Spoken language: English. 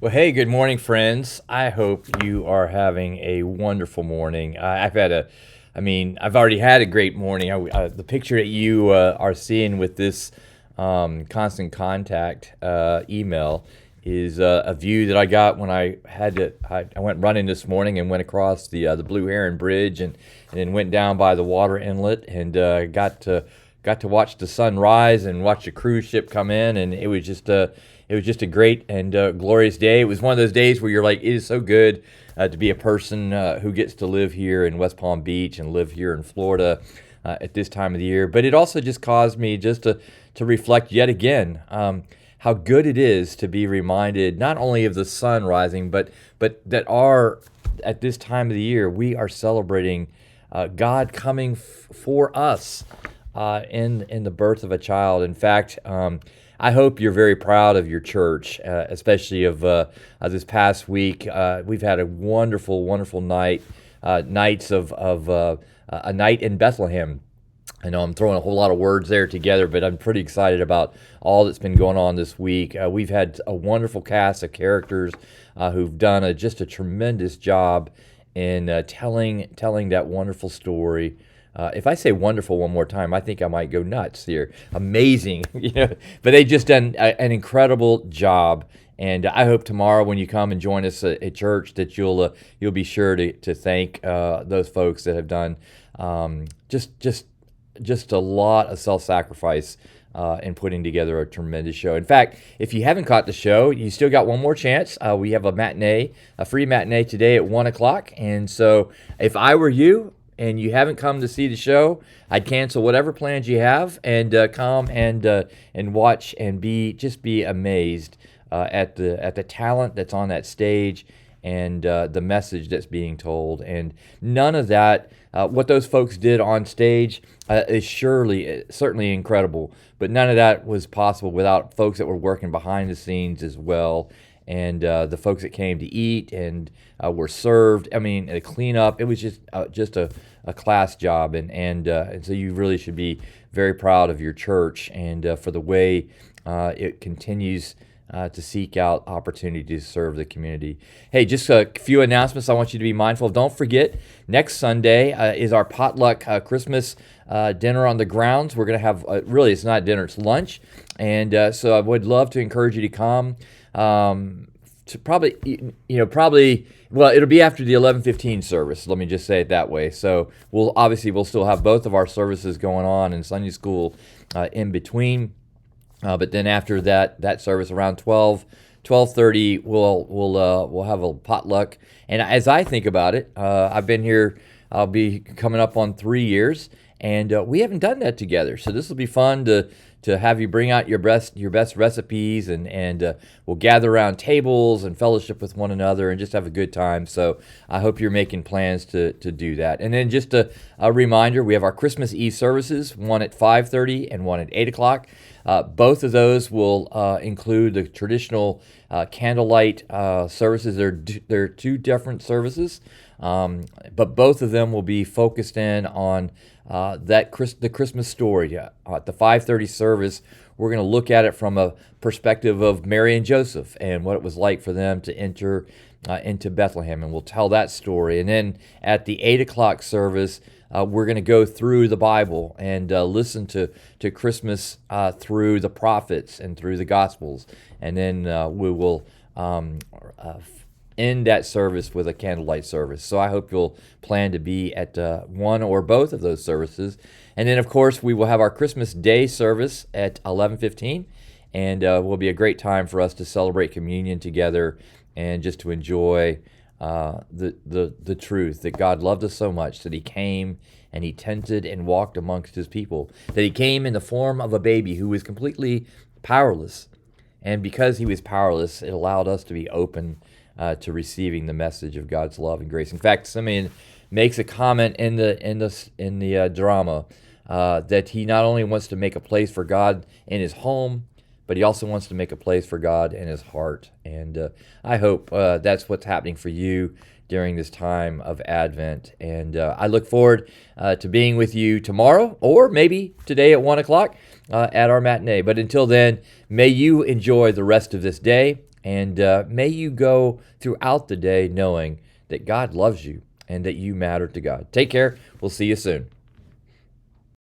Well, hey, good morning, friends. I hope you are having a wonderful morning. I've already had a great morning. The picture that you are seeing with this constant contact email is a view that I got when I went running this morning and went across the Blue Heron Bridge and then went down by the water inlet and got to watch the sun rise and watch the cruise ship come in, and it was just a great and glorious day. It was one of those days where you're like, it is so good to be a person who gets to live here in West Palm Beach and live here in Florida at this time of the year. But it also just caused me just to reflect yet again how good it is to be reminded not only of the sun rising, but that at this time of the year we are celebrating God coming for us in the birth of a child. In fact, I hope you're very proud of your church, especially of this past week. We've had a wonderful, wonderful nights of a night in Bethlehem. I know I'm throwing a whole lot of words there together, but I'm pretty excited about all that's been going on this week. We've had a wonderful cast of characters who've done just a tremendous job in telling that wonderful story. If I say wonderful one more time, I think I might go nuts here. Amazing, But they just done an incredible job, and I hope tomorrow when you come and join us at church that you'll be sure to thank those folks that have done just a lot of self-sacrifice in putting together a tremendous show. In fact, if you haven't caught the show, you still got one more chance. We have a free matinee today at 1 o'clock, and so if I were you, and you haven't come to see the show, I'd cancel whatever plans you have and come and watch and be amazed at the talent that's on that stage and the message that's being told. And none of that, what those folks did on stage, is certainly incredible. But none of that was possible without folks that were working behind the scenes as well, and the folks that came to eat and were served. I mean, the cleanup. It was just a class job, and so you really should be very proud of your church and for the way it continues to seek out opportunity to serve the community. Hey, just a few announcements I want you to be mindful of. Don't forget, next Sunday is our potluck Christmas dinner on the grounds. We're going to have, really, it's not dinner, it's lunch. And so I would love to encourage you to come. To probably, well, it'll be after the 11:15 service. Let me just say it that way. So we'll still have both of our services going on in Sunday school in between. But then after that service around 12:30, we'll have a potluck. And as I think about it, I've been here. I'll be coming up on 3 years, and we haven't done that together. So this will be fun to have you bring out your best recipes, and we'll gather around tables and fellowship with one another and just have a good time. So I hope you're making plans to do that. And then just a reminder, we have our Christmas Eve services, one at 5:30 and one at 8 o'clock. Both of those will include the traditional candlelight services. They're two different services, but both of them will be focused in on the Christmas story. At the 5:30 service, we're going to look at it from a perspective of Mary and Joseph and what it was like for them to enter into Bethlehem, and we'll tell that story. And then at the 8 o'clock service, we're going to go through the Bible and listen to Christmas through the prophets and through the Gospels. And then we will end that service with a candlelight service. So I hope you'll plan to be at one or both of those services. And then, of course, we will have our Christmas Day service at 11:15, and will be a great time for us to celebrate communion together and just to enjoy the truth that God loved us so much that He came and He tented and walked amongst His people, that He came in the form of a baby who was completely powerless. And because He was powerless, it allowed us to be open to receiving the message of God's love and grace. In fact, Simeon makes a comment in the drama that he not only wants to make a place for God in his home, but he also wants to make a place for God in his heart. And I hope that's what's happening for you during this time of Advent. And I look forward to being with you tomorrow, or maybe today at 1 o'clock at our matinee. But until then, may you enjoy the rest of this day. And may you go throughout the day knowing that God loves you and that you matter to God. Take care. We'll see you soon.